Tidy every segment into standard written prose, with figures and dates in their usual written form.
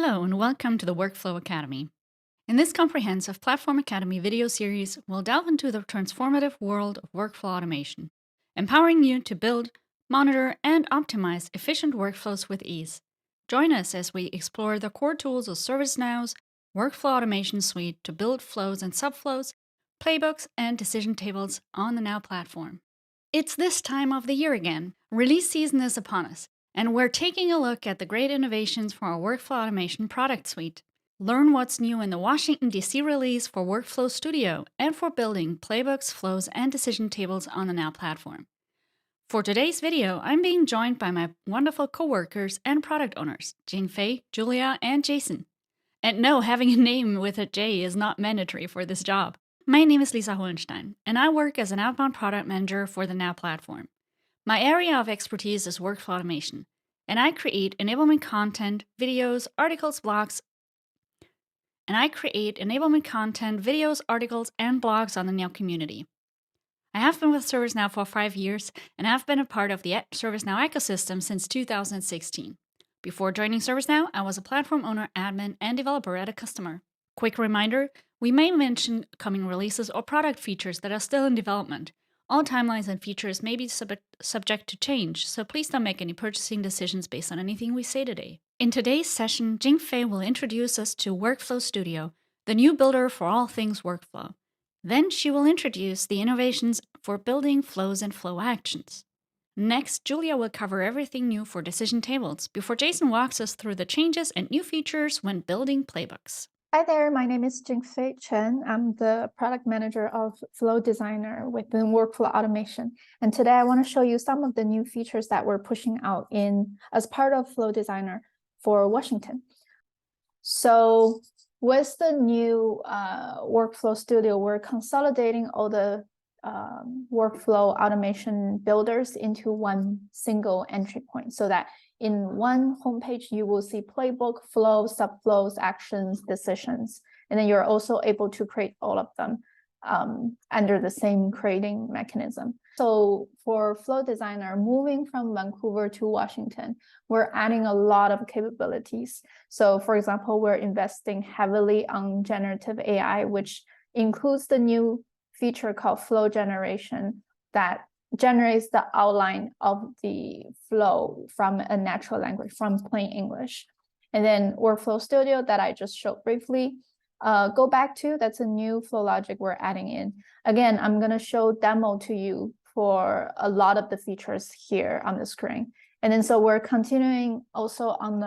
Hello and welcome to the Workflow Academy. In this comprehensive Platform Academy video series, we'll delve into the transformative world of workflow automation, empowering you to build, monitor, and optimize efficient workflows with ease. Join us as we explore the core tools of ServiceNow's workflow automation suite to build flows and subflows, playbooks, and decision tables on the Now platform. It's this time of the year again. Release season is upon us, and we're taking a look at the great innovations for our workflow automation product suite. Learn what's new in the Washington, D.C. release for Workflow Studio and for building playbooks, flows, and decision tables on the Now platform. For today's video, I'm being joined by my wonderful coworkers and product owners, Jingfei, Julia, and Jason. And no, having a name with a J is not mandatory for this job. My name is Lisa Hohenstein, and I work as an outbound product manager for the Now platform. My area of expertise is workflow automation, and I create enablement content, videos, articles, blogs, and blogs on the Now community. I have been with ServiceNow for 5 years, and have been a part of the ServiceNow ecosystem since 2016. Before joining ServiceNow, I was a platform owner, admin, and developer at a customer. Quick reminder, we may mention coming releases or product features that are still in development. All timelines and features may be subject to change, so please don't make any purchasing decisions based on anything we say today. In today's session, Jingfei will introduce us to Workflow Studio, the new builder for all things workflow. Then she will introduce the innovations for building flows and flow actions. Next, Julia will cover everything new for decision tables before Jason walks us through the changes and new features when building playbooks. Hi there, my name is Jingfei Chen. I'm the product manager of Flow Designer within Workflow Automation. And today I want to show you some of the new features that we're pushing out as part of Flow Designer for Washington. So with the new Workflow Studio, we're consolidating all the workflow automation builders into one single entry point so that in one homepage, you will see playbook, flow, subflows, actions, decisions, and then you're also able to create all of them under the same creating mechanism. So for Flow Designer, moving from Vancouver to Washington, we're adding a lot of capabilities. So for example, we're investing heavily on generative AI, which includes the new feature called flow generation that generates the outline of the flow from a natural language, from plain English. And then Workflow Studio that I just showed briefly, go back to, that's a new flow logic we're adding in. Again, I'm going to show demo to you for a lot of the features here on the screen. And then so we're continuing also on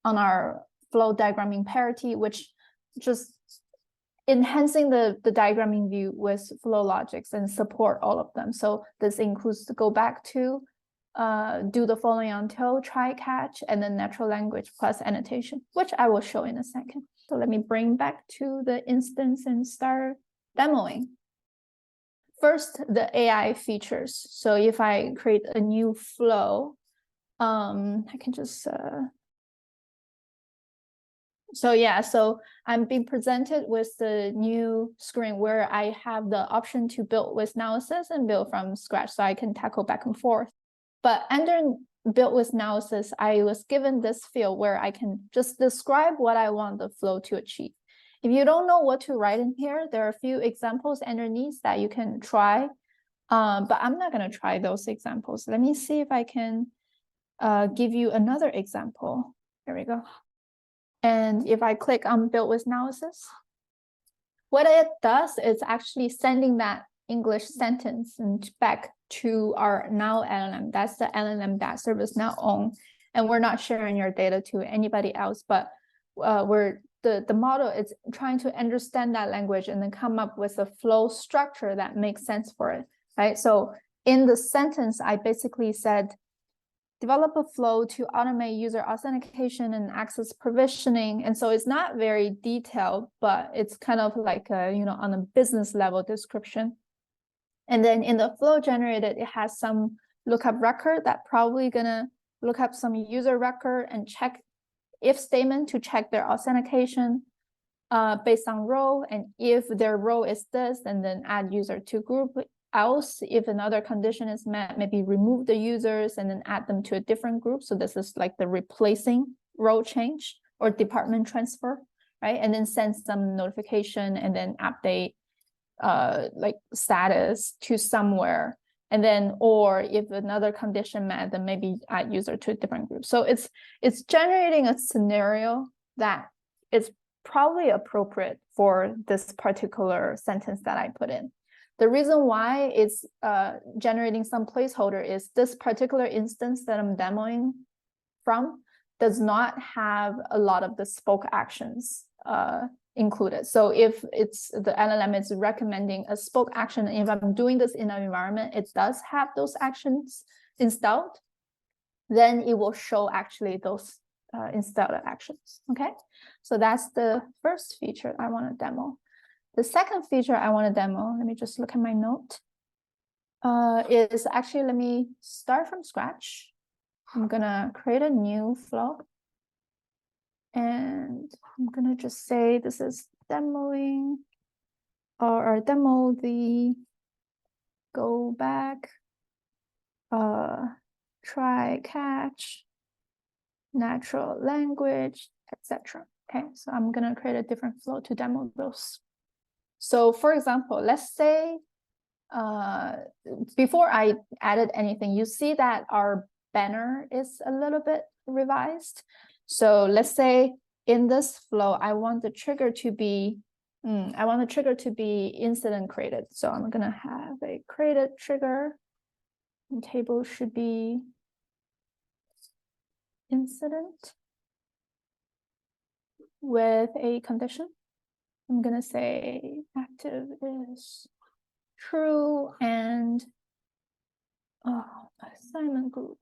our flow diagramming parity, which just enhancing the diagramming view with flow logics and support all of them. So this includes to go back to do the following until, try catch, and then natural language plus annotation, which I will show in a second. So let me bring back to the instance and start demoing. First, the AI features. So if I create a new flow, I can just So I'm being presented with the new screen where I have the option to build with analysis and build from scratch, so I can tackle back and forth. But under build with analysis, I was given this field where I can just describe what I want the flow to achieve. If you don't know what to write in here, there are a few examples underneath that you can try, but I'm not going to try those examples. Let me see if I can give you another example. Here we go. And if I click on build with analysis, what it does is actually sending that English sentence and back to our Now LLM. That's the LLM that ServiceNow owns. And we're not sharing your data to anybody else, but the model is trying to understand that language and then come up with a flow structure that makes sense for it, right? So in the sentence, I basically said, develop a flow to automate user authentication and access provisioning. And so it's not very detailed, but it's kind of like on a business level description. And then in the flow generated, it has some lookup record that probably gonna look up some user record and check if statement to check their authentication based on role. And if their role is this, and then add user to group. Else, if another condition is met, maybe remove the users and then add them to a different group. So this is like the replacing role change or department transfer, right? And then send some notification and then update like status to somewhere. And then, or if another condition met, then maybe add user to a different group. So it's generating a scenario that is probably appropriate for this particular sentence that I put in. The reason why it's generating some placeholder is this particular instance that I'm demoing from does not have a lot of the spoke actions included. So if it's the LLM is recommending a spoke action, if I'm doing this in an environment, it does have those actions installed, then it will show actually those installed actions. Okay, so that's the first feature I want to demo. The second feature I want to demo, let me just look at my note, is actually, let me start from scratch. I'm gonna create a new flow. And I'm gonna just say this is demoing or demo the go back, try catch, natural language, etc. Okay, so I'm gonna create a different flow to demo those. So for example, let's say before I added anything, you see that our banner is a little bit revised. So let's say in this flow, I want the trigger to be, incident created. So I'm gonna have a created trigger, and table should be incident with a condition. I'm gonna say active is true and assignment group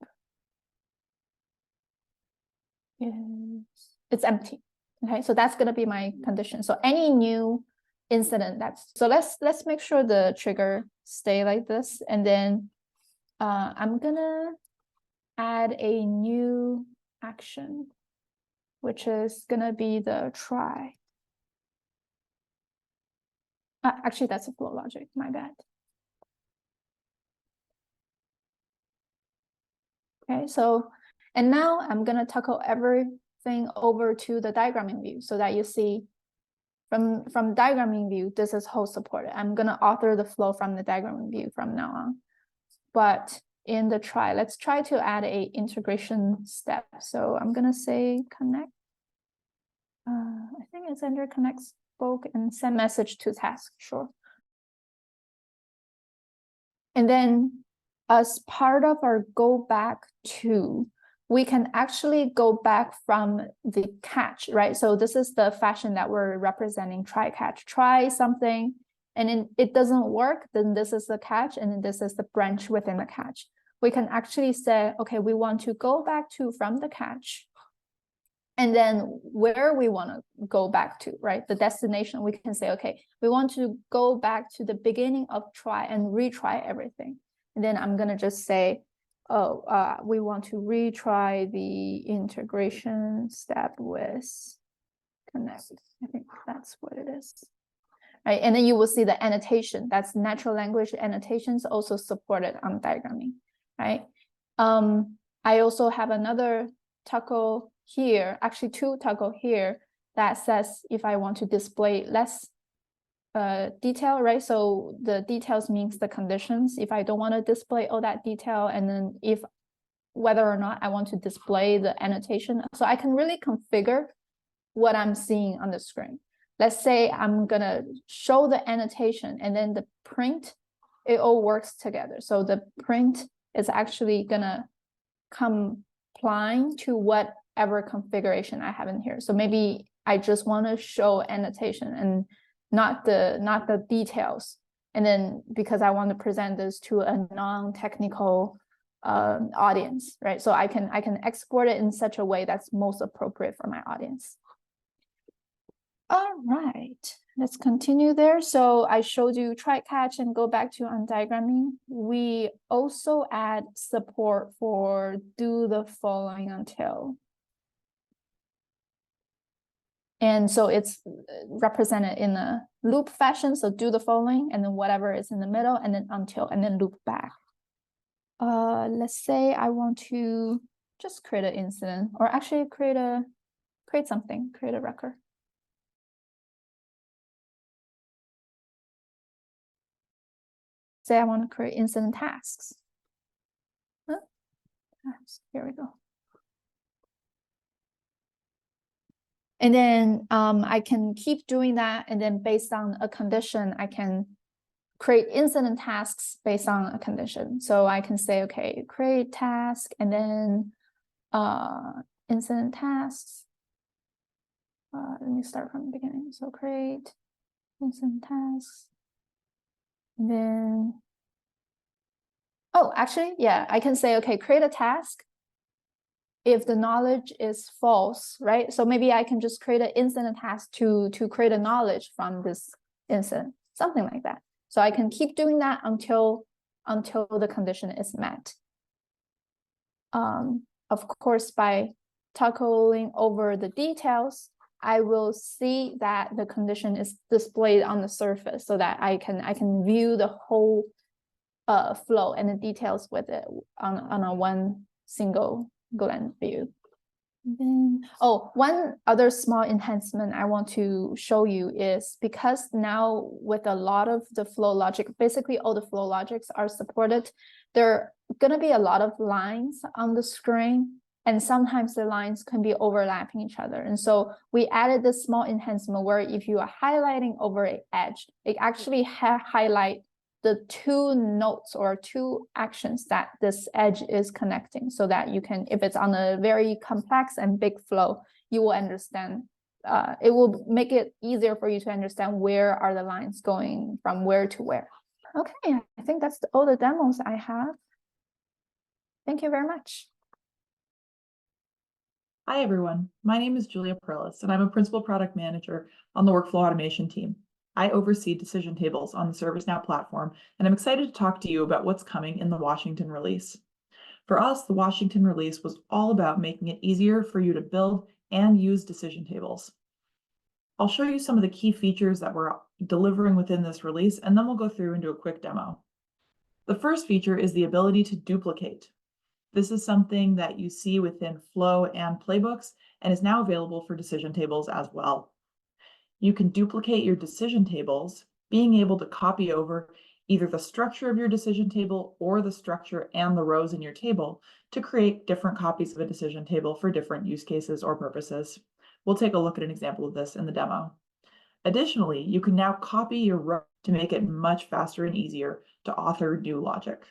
it's empty. Okay, so that's going to be my condition. So any new incident so let's make sure the trigger stay like this, and then I'm gonna add a new action, which is gonna be the try. Actually, that's a flow logic, my bad. Okay, so and now I'm gonna toggle everything over to the diagramming view so that you see from diagramming view, this is host supported. I'm gonna author the flow from the diagramming view from now on. But in the try, let's try to add a integration step. So I'm gonna say connect. I think it's under connect spoke and send message to task, sure. And then as part of our go back to, we can actually go back from the catch, right? So this is the fashion that we're representing try catch. Try something and then it doesn't work, then this is the catch and then this is the branch within the catch. We can actually say, okay, we want to go back to from the catch and then where we want to go back to, right? The destination, we can say, okay, we want to go back to the beginning of try and retry everything. And then I'm going to just say, oh, we want to retry the integration step with connect. I think that's what it is. Right, and then you will see the annotation. That's natural language annotations also supported on diagramming, right? I also have another toggle here, actually two toggle here that says if I want to display less detail, right? So the details means the conditions. If I don't want to display all that detail, and then if whether or not I want to display the annotation, so I can really configure what I'm seeing on the screen. Let's say I'm gonna show the annotation and then the print, it all works together. So the print is actually gonna comply to whatever configuration I have in here. So maybe I just want to show annotation and not the details. And then because I want to present this to a non-technical audience, right? So I can export it in such a way that's most appropriate for my audience. All right, let's continue there. So I showed you try catch and go back to on diagramming. We also add support for do the following until. And so it's represented in a loop fashion. So do the following and then whatever is in the middle and then until and then loop back. Let's say I want to just create an incident or actually create a create something, create a record. Say I want to create incident tasks. Here we go. And then I can keep doing that. And then based on a condition, I can create incident tasks based on a condition. So I can say, okay, create task and then incident tasks. Let me start from the beginning. So create incident tasks. And then, oh, actually, yeah, I can say, okay, create a task if the knowledge is false, right? So maybe I can just create an incident task to create a knowledge from this incident, something like that. So I can keep doing that until the condition is met. Of course, by toggling over the details, I will see that the condition is displayed on the surface so that I can view the whole flow and the details with it on a one single glance view. Then, oh, one other small enhancement I want to show you is because now with a lot of the flow logic, basically all the flow logics are supported, there are going to be a lot of lines on the screen, and sometimes the lines can be overlapping each other. And so we added this small enhancement where if you are highlighting over an edge, it actually highlight the two nodes or two actions that this edge is connecting so that you can, if it's on a very complex and big flow, you will understand. It will make it easier for you to understand where are the lines going from where to where. Okay, I think that's all the demos I have. Thank you very much. Hi, everyone. My name is Julia Perlis, and I'm a Principal Product Manager on the Workflow Automation team. I oversee decision tables on the ServiceNow platform, and I'm excited to talk to you about what's coming in the Washington release. For us, the Washington release was all about making it easier for you to build and use decision tables. I'll show you some of the key features that we're delivering within this release, and then we'll go through and do a quick demo. The first feature is the ability to duplicate. This is something that you see within Flow and Playbooks and is now available for decision tables as well. You can duplicate your decision tables, being able to copy over either the structure of your decision table or the structure and the rows in your table to create different copies of a decision table for different use cases or purposes. We'll take a look at an example of this in the demo. Additionally, you can now copy your row to make it much faster and easier to author new logic.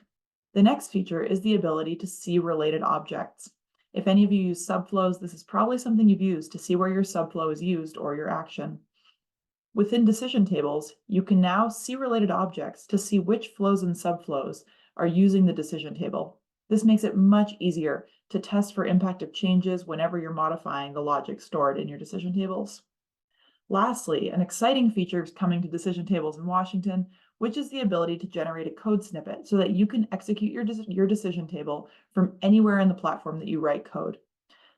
The next feature is the ability to see related objects. If any of you use subflows, this is probably something you've used to see where your subflow is used or your action. Within decision tables, you can now see related objects to see which flows and subflows are using the decision table. This makes it much easier to test for impact of changes whenever you're modifying the logic stored in your decision tables. Lastly, an exciting feature is coming to decision tables in Washington, which is the ability to generate a code snippet so that you can execute your decision table from anywhere in the platform that you write code.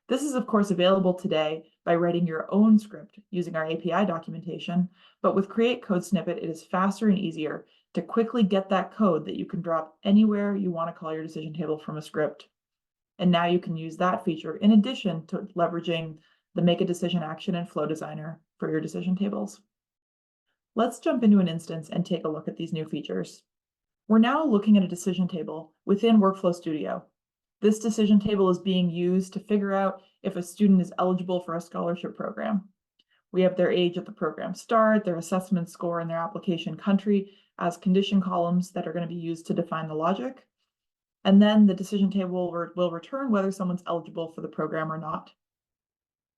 This is, of course, available today by writing your own script using our API documentation, but with Create Code Snippet, it is faster and easier to quickly get that code that you can drop anywhere you want to call your decision table from a script. And now you can use that feature in addition to leveraging the Make a Decision action in Flow Designer for your decision tables. Let's jump into an instance and take a look at these new features. We're now looking at a decision table within Workflow Studio. This decision table is being used to figure out if a student is eligible for a scholarship program. We have their age at the program start, their assessment score, and their application country as condition columns that are going to be used to define the logic. And then the decision table will return whether someone's eligible for the program or not.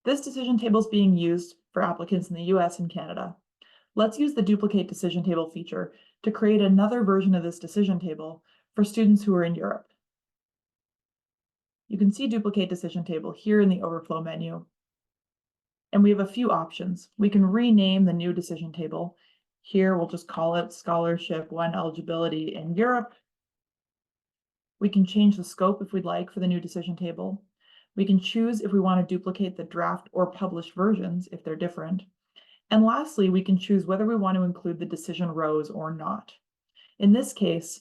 This decision table is being used for applicants in the US and Canada. Let's use the duplicate decision table feature to create another version of this decision table for students who are in Europe. You can see duplicate decision table here in the overflow menu. And we have a few options. We can rename the new decision table. Here we'll just call it Scholarship 1 Eligibility in Europe. We can change the scope if we'd like for the new decision table. We can choose if we want to duplicate the draft or published versions if they're different. And lastly, we can choose whether we want to include the decision rows or not. In this case,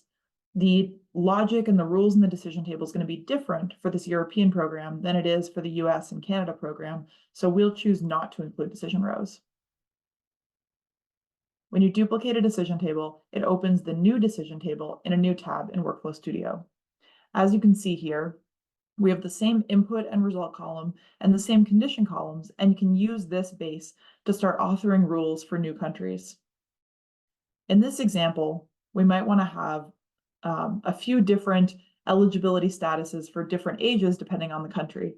The logic and the rules in the decision table is going to be different for this European program than it is for the US and Canada program, so we'll choose not to include decision rows. When you duplicate a decision table, it opens the new decision table in a new tab in Workflow Studio. As you can see here, we have the same input and result column and the same condition columns, and you can use this base to start authoring rules for new countries. In this example, we might want to have a few different eligibility statuses for different ages depending on the country.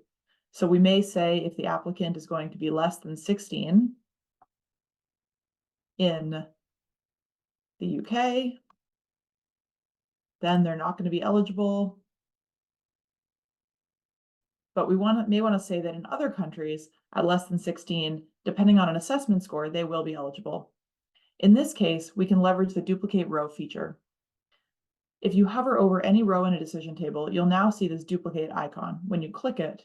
So we may say if the applicant is going to be less than 16 in the UK, then they're not going to be eligible. But we may want to say that in other countries at less than 16, depending on an assessment score, they will be eligible. In this case, we can leverage the duplicate row feature. If you hover over any row in a decision table, you'll now see this duplicate icon. When you click it,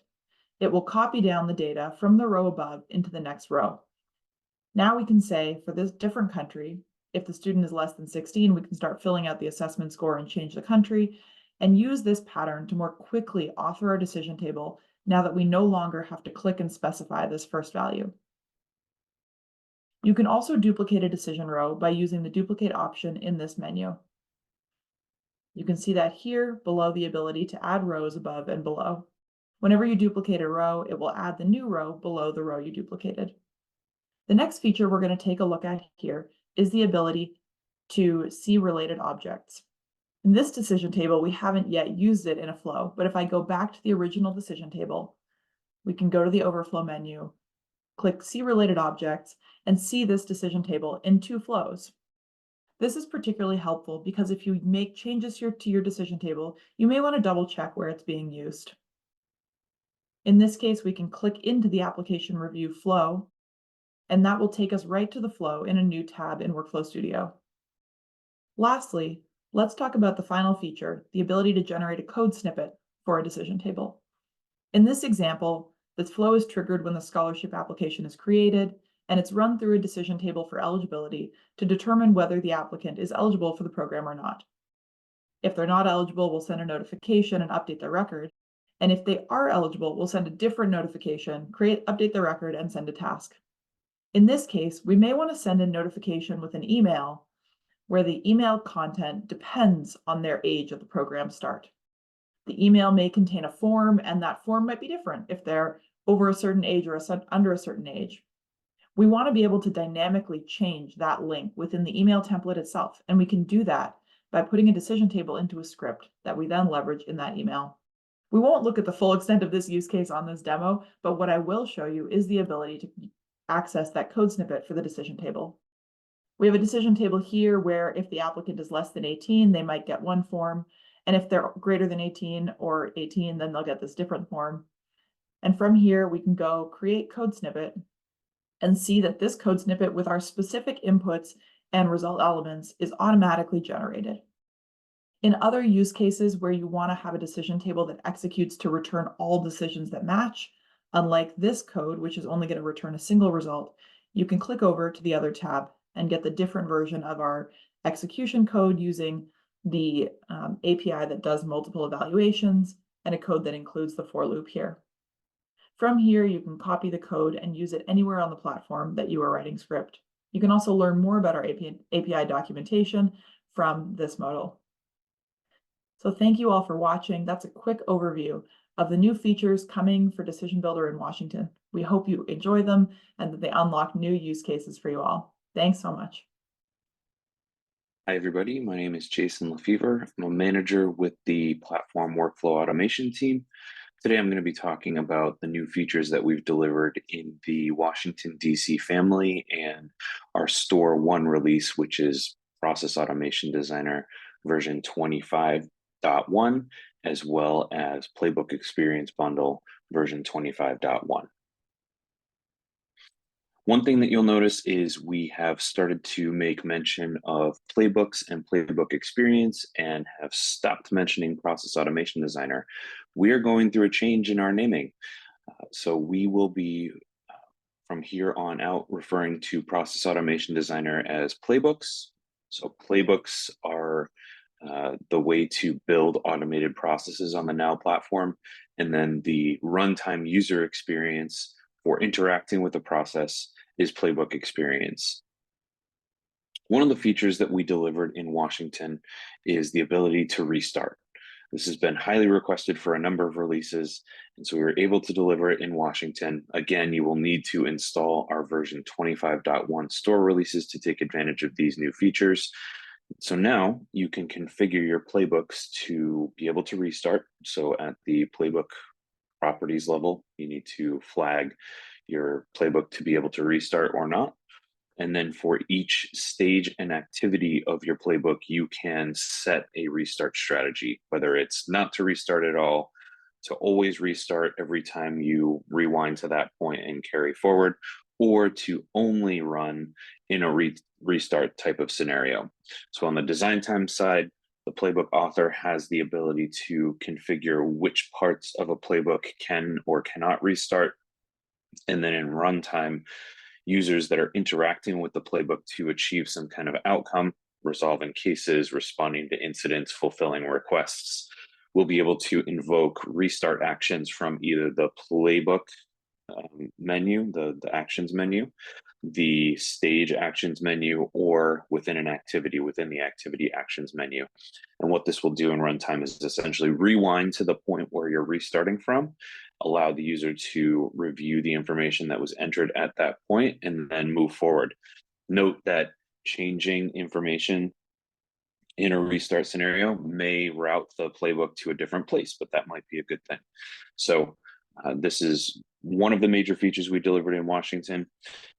it will copy down the data from the row above into the next row. Now we can say for this different country, if the student is less than 16, we can start filling out the assessment score and change the country, and use this pattern to more quickly author our decision table now that we no longer have to click and specify this first value. You can also duplicate a decision row by using the duplicate option in this menu. You can see that here below the ability to add rows above and below. Whenever you duplicate a row, it will add the new row below the row you duplicated. The next feature we're going to take a look at here is the ability to see related objects. In this decision table, we haven't yet used it in a flow, but if I go back to the original decision table, we can go to the overflow menu, click See Related Objects, and see this decision table in two flows. This is particularly helpful because if you make changes here to your decision table, you may want to double check where it's being used. In this case, we can click into the application review flow, and that will take us right to the flow in a new tab in Workflow Studio. Lastly, let's talk about the final feature, the ability to generate a code snippet for a decision table. In this example, the flow is triggered when the scholarship application is created, and it's run through a decision table for eligibility to determine whether the applicant is eligible for the program or not. If they're not eligible, we'll send a notification and update their record. And if they are eligible, we'll send a different notification, update the record, and send a task. In this case, we may want to send a notification with an email where the email content depends on their age at the program start. The email may contain a form, and that form might be different if they're over a certain age or under a certain age. We want to be able to dynamically change that link within the email template itself, and we can do that by putting a decision table into a script that we then leverage in that email. We won't look at the full extent of this use case on this demo, but what I will show you is the ability to access that code snippet for the decision table. We have a decision table here where if the applicant is less than 18, they might get one form, and if they're greater than 18 or 18, then they'll get this different form. And from here, we can go create code snippet and see that this code snippet with our specific inputs and result elements is automatically generated. In other use cases where you want to have a decision table that executes to return all decisions that match, unlike this code, which is only going to return a single result, you can click over to the other tab and get the different version of our execution code using the API that does multiple evaluations and a code that includes the for loop here. From here, you can copy the code and use it anywhere on the platform that you are writing script. You can also learn more about our API documentation from this modal. So thank you all for watching. That's a quick overview of the new features coming for Decision Builder in Washington. We hope you enjoy them and that they unlock new use cases for you all. Thanks so much. Hi, everybody. My name is Jason Lefever. I'm a manager with the platform workflow automation team. Today, I'm going to be talking about the new features that we've delivered in the Washington, D.C. family and our Store 1 release, which is Process Automation Designer version 25.1, as well as Playbook Experience Bundle version 25.1. One thing that you'll notice is we have started to make mention of Playbooks and Playbook Experience and have stopped mentioning Process Automation Designer. We are going through a change in our naming. So we will be, from here on out, referring to Process Automation Designer as Playbooks. So Playbooks are the way to build automated processes on the Now platform, and then the runtime user experience for interacting with the process is Playbook experience. One of the features that we delivered in Washington is the ability to restart. This has been highly requested for a number of releases, and so we were able to deliver it in Washington. Again, you will need to install our version 25.1 store releases to take advantage of these new features. So now you can configure your playbooks to be able to restart. So at the playbook properties level, you need to flag your playbook to be able to restart or not. And then for each stage and activity of your playbook, you can set a restart strategy, whether it's not to restart at all, to always restart every time you rewind to that point and carry forward, or to only run in a restart type of scenario. So on the design time side, the playbook author has the ability to configure which parts of a playbook can or cannot restart. And then in runtime, users that are interacting with the playbook to achieve some kind of outcome, resolving cases, responding to incidents, fulfilling requests, will be able to invoke restart actions from either the playbook menu, the actions menu, the stage actions menu, or within an activity within the activity actions menu. And what this will do in runtime is essentially rewind to the point where you're restarting from, allow the user to review the information that was entered at that point, and then move forward. Note that changing information in a restart scenario may route the playbook to a different place, but that might be a good thing. So this is one of the major features we delivered in Washington.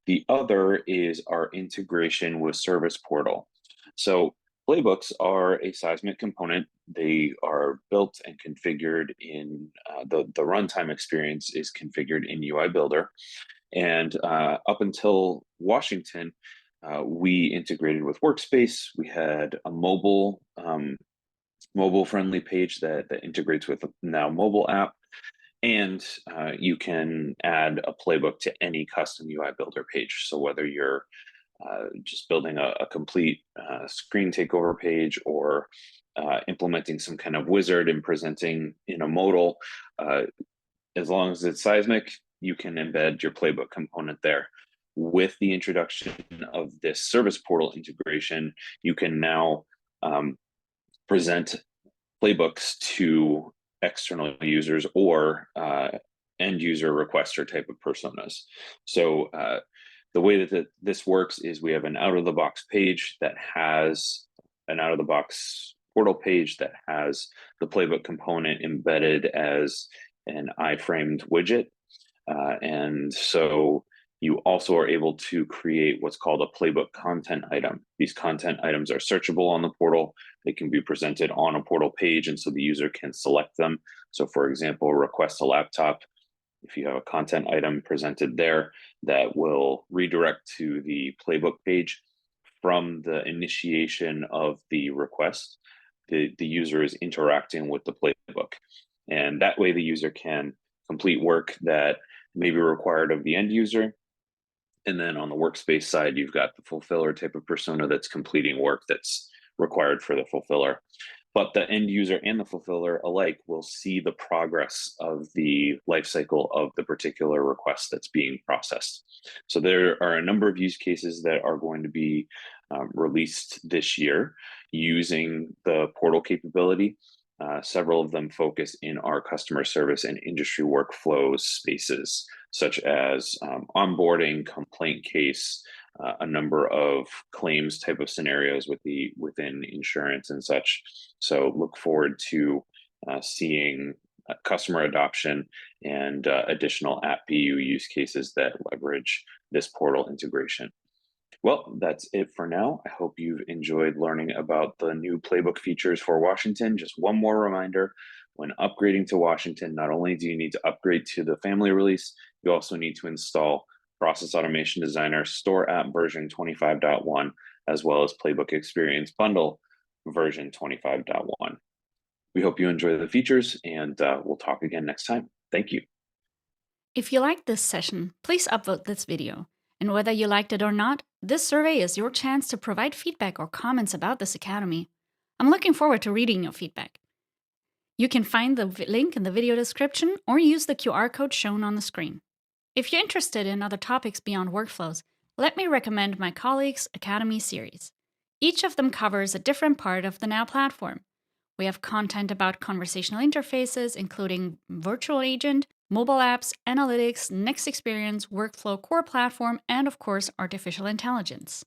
The other is our integration with Service Portal. So playbooks are a seismic component. They are built and configured in the runtime experience is configured in UI Builder. And up until Washington, we integrated with Workspace. We had a mobile friendly page that integrates with the Now mobile app. And you can add a playbook to any custom UI Builder page. So whether you're just building a complete screen takeover page or implementing some kind of wizard and presenting in a modal, as long as it's seismic, you can embed your playbook component there. With the introduction of this service portal integration, you can now present playbooks to external users or end user requester type of personas. So the way that this works is we have an out of the box page that has an out of the box portal page that has the playbook component embedded as an iframed widget. And so you also are able to create what's called a playbook content item. These content items are searchable on the portal. They can be presented on a portal page, and so the user can select them. So for example, request a laptop. If you have a content item presented there, that will redirect to the playbook page. From the initiation of the request, the user is interacting with the playbook. And that way the user can complete work that may be required of the end user. And then on the workspace side, you've got the fulfiller type of persona that's completing work that's required for the fulfiller. But the end user and the fulfiller alike will see the progress of the lifecycle of the particular request that's being processed. So there are a number of use cases that are going to be released this year using the portal capability. Several of them focus in our customer service and industry workflows spaces, such as onboarding, complaint case, a number of claims type of scenarios within insurance and such. So look forward to seeing customer adoption and additional app BU use cases that leverage this portal integration. Well, that's it for now. I hope you've enjoyed learning about the new playbook features for Washington. Just one more reminder, when upgrading to Washington, not only do you need to upgrade to the family release, you also need to install Process Automation Designer Store App version 25.1, as well as Playbook Experience Bundle version 25.1. We hope you enjoy the features, and we'll talk again next time. Thank you. If you liked this session, please upvote this video. And whether you liked it or not, this survey is your chance to provide feedback or comments about this academy. I'm looking forward to reading your feedback. You can find the link in the video description or use the QR code shown on the screen. If you're interested in other topics beyond workflows, let me recommend my colleagues' Academy series. Each of them covers a different part of the Now platform. We have content about conversational interfaces, including virtual agent, mobile apps, analytics, next experience, workflow, core platform, and of course, artificial intelligence.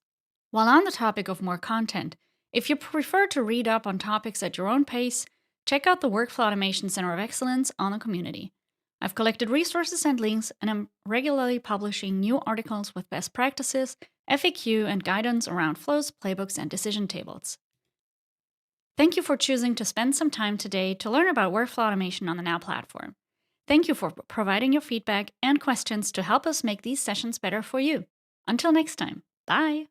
While on the topic of more content, if you prefer to read up on topics at your own pace, check out the Workflow Automation Center of Excellence on the community. I've collected resources and links, and I'm regularly publishing new articles with best practices, FAQ, and guidance around flows, playbooks, and decision tables. Thank you for choosing to spend some time today to learn about workflow automation on the Now platform. Thank you for providing your feedback and questions to help us make these sessions better for you. Until next time, bye!